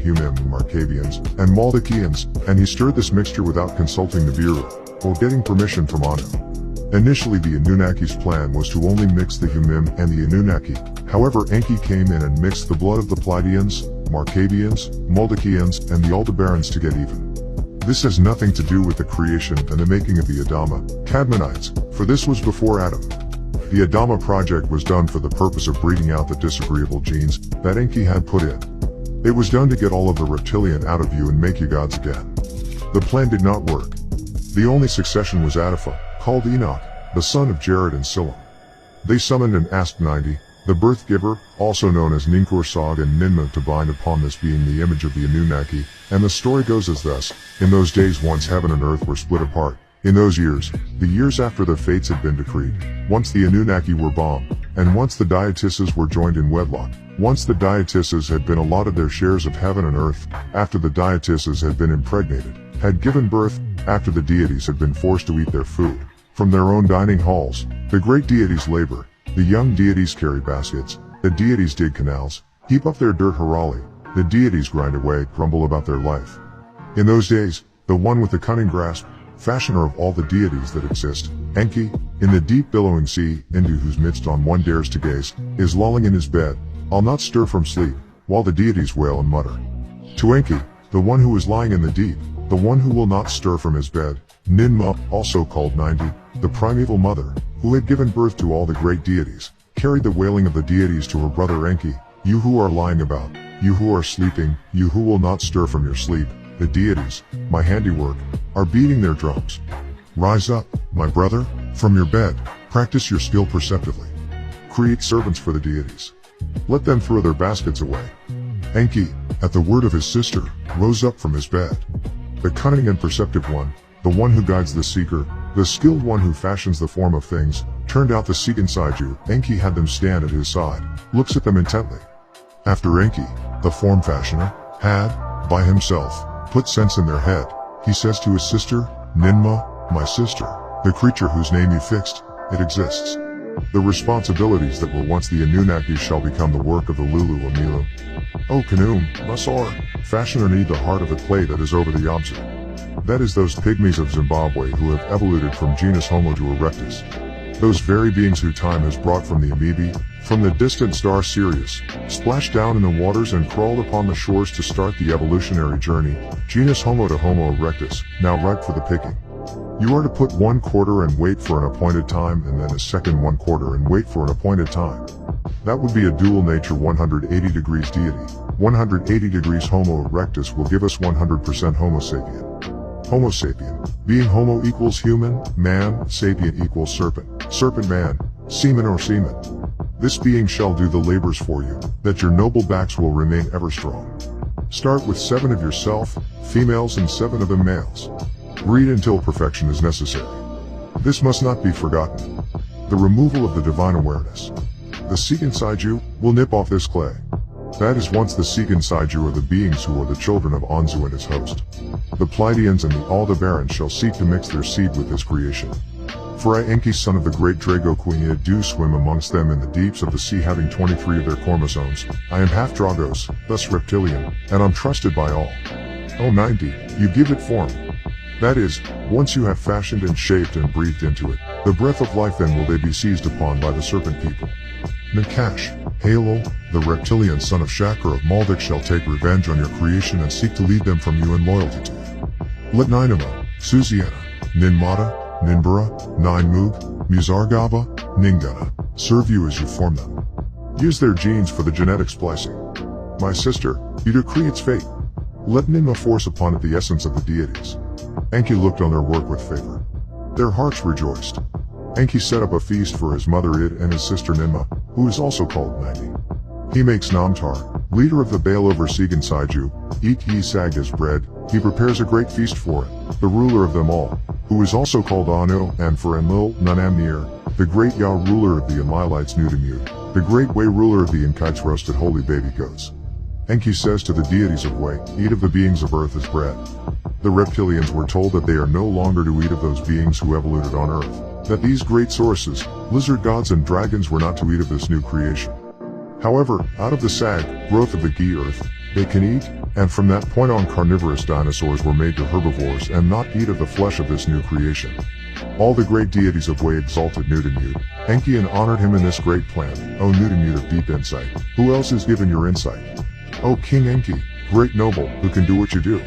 Humim, Markavians, and Maldakians, and he stirred this mixture without consulting the Bureau, or getting permission from Anu. Initially the Anunnaki's plan was to only mix the Humim and the Anunnaki, however Enki came in and mixed the blood of the Pleiadians, Markavians, Maldakians, and the Aldebarans to get even. This has nothing to do with the creation and the making of the Adama, Cadmonites, for this was before Adam. The Adama project was done for the purpose of breeding out the disagreeable genes that Enki had put in. It was done to get all of the reptilian out of you and make you gods again. The plan did not work. The only succession was Adapha, called Enoch, the son of Jared and Silam. They summoned and asked 90, the birth giver, also known as Ninkursag and Ninmah, to bind upon this being the image of the Anunnaki, and the story goes as thus: in those days once heaven and earth were split apart. In those years, the years after their fates had been decreed, once the Anunnaki were bombed, and once the deities were joined in wedlock, once the deities had been allotted their shares of heaven and earth, after the deities had been impregnated, had given birth, after the deities had been forced to eat their food from their own dining halls, the great deities labor, the young deities carry baskets, the deities dig canals, heap up their dirt horribly, the deities grind away, grumble about their life. In those days, the one with the cunning grasp, fashioner of all the deities that exist, Enki, in the deep billowing sea, into whose midst on one dares to gaze, is lolling in his bed, I'll not stir from sleep, while the deities wail and mutter. To Enki, the one who is lying in the deep, the one who will not stir from his bed, Ninmah, also called 90, the primeval mother, who had given birth to all the great deities, carried the wailing of the deities to her brother Enki, you who are lying about, you who are sleeping, you who will not stir from your sleep, the deities, my handiwork, are beating their drums. Rise up, my brother, from your bed, practice your skill perceptively. Create servants for the deities. Let them throw their baskets away. Enki, at the word of his sister, rose up from his bed. The cunning and perceptive one, the one who guides the seeker, the skilled one who fashions the form of things, turned out the seat inside you. Enki had them stand at his side, looks at them intently. After Enki, the form fashioner, had, by himself, put sense in their head, he says to his sister, Ninmah, my sister, the creature whose name you fixed, it exists. The responsibilities that were once the Anunnaki shall become the work of the Lulu Amilu. O Khnum, Masar, fashioner need the heart of the clay that is over the Yamsa. That is those pygmies of Zimbabwe who have evoluted from genus Homo to erectus. Those very beings who time has brought from the amoebae, from the distant star Sirius, splashed down in the waters and crawled upon the shores to start the evolutionary journey, genus Homo to Homo erectus, now ripe for the picking. You are to put 1/4 and wait for an appointed time, and then a second 1/4 and wait for an appointed time. That would be a dual nature 180 degrees deity. 180 degrees Homo erectus will give us 100% Homo sapien. Homo sapien, being Homo equals human, man, sapien equals serpent, serpent man, semen or semen. This being shall do the labors for you, that your noble backs will remain ever strong. Start with 7 of yourself, females, and 7 of them males. Breed until perfection is necessary. This must not be forgotten. The removal of the divine awareness. The seed inside you will nip off this clay. That is once the seed inside you are the beings who are the children of Anzu and his host. The Pleiadians and the Aldebarans shall seek to mix their seed with his creation. For I, Enki, son of the great Dragoquina, do swim amongst them in the deeps of the sea, having 23 of their chromosomes. I am half Dragos, thus reptilian, and I'm trusted by all. O 90, you give it form. That is, once you have fashioned and shaped and breathed into it, the breath of life, then will they be seized upon by the serpent people. Nakash, Halo, the reptilian son of Shakar of Maldik, shall take revenge on your creation and seek to lead them from you in loyalty to you. Let Ninema, Suziana, Ninmata, Ninbara, Ninmug, Muzargaba, Ningana, serve you as you form them. Use their genes for the genetic splicing. My sister, you decree its fate. Let Ninma force upon it the essence of the deities. Enki looked on their work with favor. Their hearts rejoiced. Enki set up a feast for his mother Id and his sister Ninmah, who is also called 90. He makes Namtar, leader of the Baal over Segan Saiju, eat ye Sag as bread. He prepares a great feast for it, the ruler of them all, who is also called Anu, and for Enlil, Nunamnir, the great Yah ruler of the Amilites Nudamud, the great Way ruler of the Inkites roasted holy baby goats. Enki says to the deities of Way, eat of the beings of earth as bread. The reptilians were told that they are no longer to eat of those beings who evoluted on earth, that these great sources, lizard gods and dragons, were not to eat of this new creation. However, out of the sag, growth of the Gi earth, they can eat, and from that point on carnivorous dinosaurs were made to herbivores and not eat of the flesh of this new creation. All the great deities of Way exalted Nutinmut, Enki, and honored him in this great plan. O Nutinmut of deep insight, who else is given your insight? O King Enki, great noble, who can do what you do?